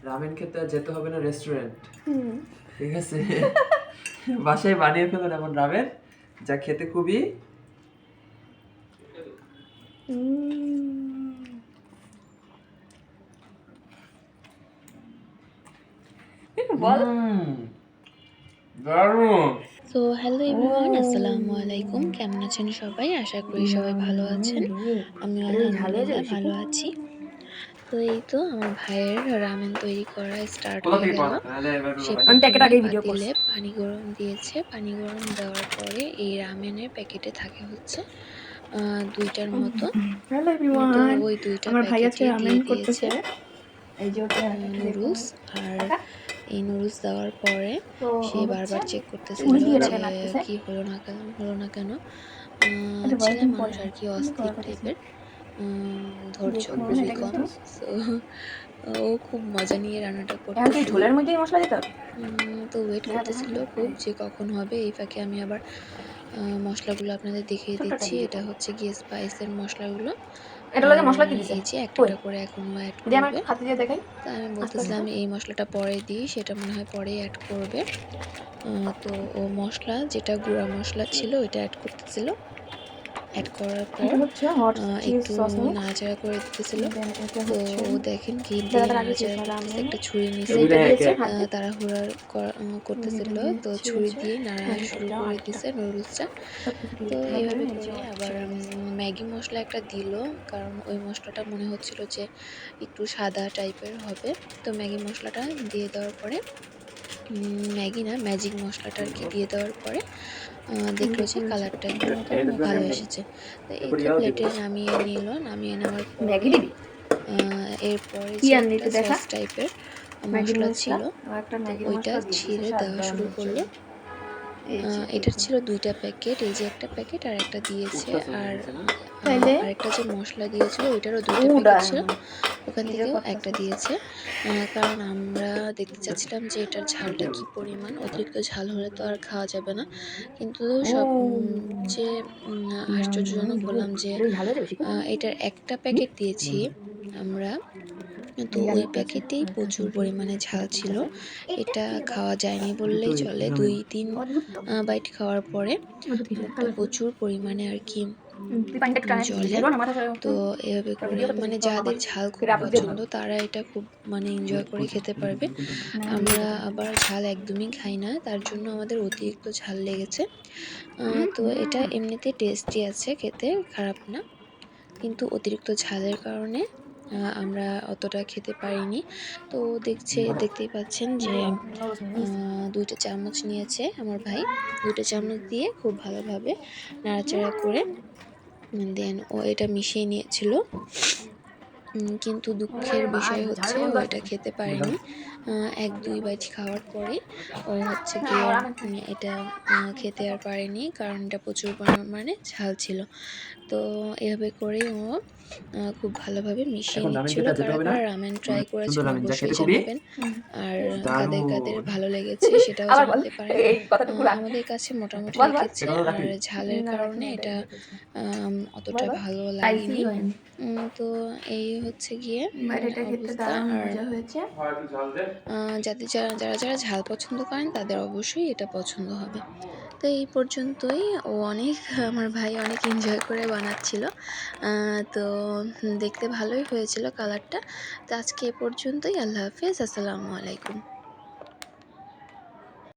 Ramen খেতে আর যেতে হবে না রেস্টুরেন্ট, ঠিক আছে? বাসায় বানিয়ে ফেলুন এমন রামেন যা খেতে খুবই দারুণ। তো হ্যালো এভরিওয়ান, আসসালামু আলাইকুম। কেমন আছেন সবাই? আশা করি সবাই ভালো আছেন। আমিও আলহামদুলিল্লাহ ভালো আছি। তো এই তো আমার ভাইয়ের রামেন তৈরি করা স্টার্ট কোথা হয়ে থেকে গেল। পাওয়া যায়? সে পাতিলে পানি গরম দিয়েছে। পানি গরম দেওয়ার পরে এই রামেনের প্যাকেটে থাকে হচ্ছে 2টার মতো। হ্যালো তো এভরিওয়ান, ওই 2টা আমার ভাই আজকে প্যাকেটে রামেন দিয়ে করতেছে। দিয়েছে এই যে ওটা নুডলস। আর এই নুডলস দেওয়ার পরে তো সে হচ্ছে বারবার চেক করতেছিল ছুরি দিয়ে যে এটাকে নাড়তেছে। কি হলো না কেন। এটা ছেলে কয়েকদিন মানুষ পরে আর কি আমি অস্থির করা করতেছি। টাইপের, ধৈর্য দেখুন খুবই সেটা কম। কিন্তু সো ও খুব মজা নিয়ে রান্নাটা এখন কি করতেছিল। ঝোলের মধ্যেই মশলা দিতে হবে? তো ওয়েট দেখা দেখা করতেছিল খুব যে কখন হবে। এই ফাঁকে আমি আবার মশলাগুলো আপনাদের দেখিয়ে ছোট্টটা দিচ্ছি। দিয়ে এটা হচ্ছে গিয়ে স্পাইসের মশলাগুলো। এটা আর লাগে মশলা কি দিছে? এই যে একটা কই একটা করে এখনো অ্যাড দিয়ে আমার করবে। একটু হাতে দিয়ে দেখাই। তো আমি আস্তে বলতেছিলাম আস্তে এই মশলাটা পরে দিই, সেটা মনে হয় পরেই অ্যাড করবে। তো ও মশলা যেটা গুঁড়া মশলা ছিল ওইটা অ্যাড করতেছিল। অ্যাড করার পর এটা হচ্ছে হট চিজ একটু সস মিক্স। নাড়াচাড়া করে দিতেছিল। দেন এটা তো হচ্ছে ও দেখেন কি দিয়ে দাদা আগে নাড়াচাড়া দিয়েছে করতেছে, রামেন। একটা ছুরি নিছে। এটা দিয়েছে হাতে। তাড়াহুড়া করতেছিল, এটা তো দিয়েছে ছুরি হচ্ছে দিয়ে নাড়া শুরু এটা করে আরেকটা দিছে নুডলসটা। সবকিছু দিয়ে তো দিতে হবে। এভাবে এই যে করে হট আবার চিজ। ম্যাগি মশলা একটা দিল, কারণ ওই মশলাটা মনে হচ্ছিল যে একটু সাদা টাইপের হবে। তো ম্যাগি মশলাটা দিয়ে দেওয়ার পরে ম্যাগি না ম্যাজিক মশলাটা আর কি দিয়ে দেওয়ার পরে দেখলো যে কালারটা একটু ভালো এসেছে। তো এই তো প্লেটে নামিয়ে নিল। নামিয়ে নেওয়ার ম্যাগি পরে দিবি? এরপরে কি যে আনলি একটা একটু দেখা। সস টাইপের ম্যাগি মশলা মশলা ছিল, আর একটা তো ম্যাগি ওইটা মশলা দিয়ে দিয়েছে ছিঁড়ে দেওয়া শুরু সাধারণের করলো। জন্য। এই যে এটার দেখুন। ছিল 2টা প্যাকেট, এই যে একটা প্যাকেট আর একটা দিয়েছে। আর তাইলে আরেকটা যে মশলা দিয়েছিল ওইটারও 2টা উডা প্যাকেট ছিল, ওখান নিজে থেকেও একটা করতেছে। দিয়েছে। কারণ আমরা দেখতে চাচ্ছিলাম যে এটার ঝালটা কি পরিমাণ। অতিরিক্ত ঝাল হলে তো আর খাওয়া যাবে না। কিন্তু ও সব যে আশ্চর্যজনক হলাম যে এটা ঝাল হয়ে বেশি করে। এটার একটা প্যাকেট দিয়েছি আমরা, তো এই ওই আরেকটা আছে প্যাকেটেই আরেকটা প্রচুর কিন্তু পরিমাণে ঝাল ছিল। এটা এটা কি খাওয়া যায়নি বললেই চলে। 2-3 অদ্ভুত তো বাইট খাওয়ার পরে অদ্ভুত কিছু একটা কালারফুল। প্রচুর পরিমাণে আর কি তুই পানিটা একটু টানে জলে। ধরো না মাথা সরে তো এভাবে করে ভিডিও করতেছিস মানে তো বাবা যাদের ঝাল খুব ফির আপু দিয়ে পছন্দ ধর তারা এটা খুব মানে এনজয় করে খেতে পারবে। আমরা আবার ঝাল একদমই খাই না, তার জন্য আমাদের অতিরিক্ত ঝাল লেগেছে। তো এটা এমনিতে টেস্টি আছে, খেতে খারাপ না, কিন্তু অতিরিক্ত ঝালের কারণে আমরা অতটা খেতে পারিনি। তো দেখতেই পাচ্ছেন যে 2টা চামচ নিয়েছে আমার ভাই। 2টা চামচ দিয়ে খুব ভালোভাবে নাড়াচাড়া করে দেন ও এটা মিশিয়ে নিয়েছিল। কিন্তু দুঃখের বিষয় হচ্ছে ও এটা খেতে পারেনি। 1-2 বাইট খাওয়ার পরে ও হচ্ছে গিয়ে এটা খেতে আর পারেনি, কারণ এটা প্রচুর পরিমাণে ঝাল ছিল। তো এভাবে করেই ও খুব ভালোভাবে মিশিয়ে এখন রামেন নিচ্ছিল। খেতে আর যেতে কারা হবে না। কারা রামেন ট্রাই সুন্দর করেছেন রামেন যা অবশ্যই খেতে খুবই জানাবেন। আর কাদের কাদের দারুণ। ভালো লেগেছে সেটাও আবার বল জানাতে পারেন। এই কথাটুকু রাখ আমাদের কাছে মোটামুটি বল বল লেগেছে, এটা কথা আর রাখবি। ঝালের না রাখি কারণে না এটা এটা দেখেছি অতটা বল বল ভালো স্পাইসি লাগেনি। হয়নি তো এই হচ্ছে গিয়ে বাট এটা খেতে অবস্থা। দারুণ আর মজা হয়েছে যারা ঝাল পছন্দ করেন তাদের অবশ্যই এটা পছন্দ হবে। তো এই পর্যন্তই। ও অনেক আমার ভাই অনেক এনজয় করে বানাচ্ছিল। তো দেখতে ভালোই হয়েছিল কালারটা। তো আজকে এ পর্যন্তই। আল্লাহ হাফেজ, আসসালামু আলাইকুম।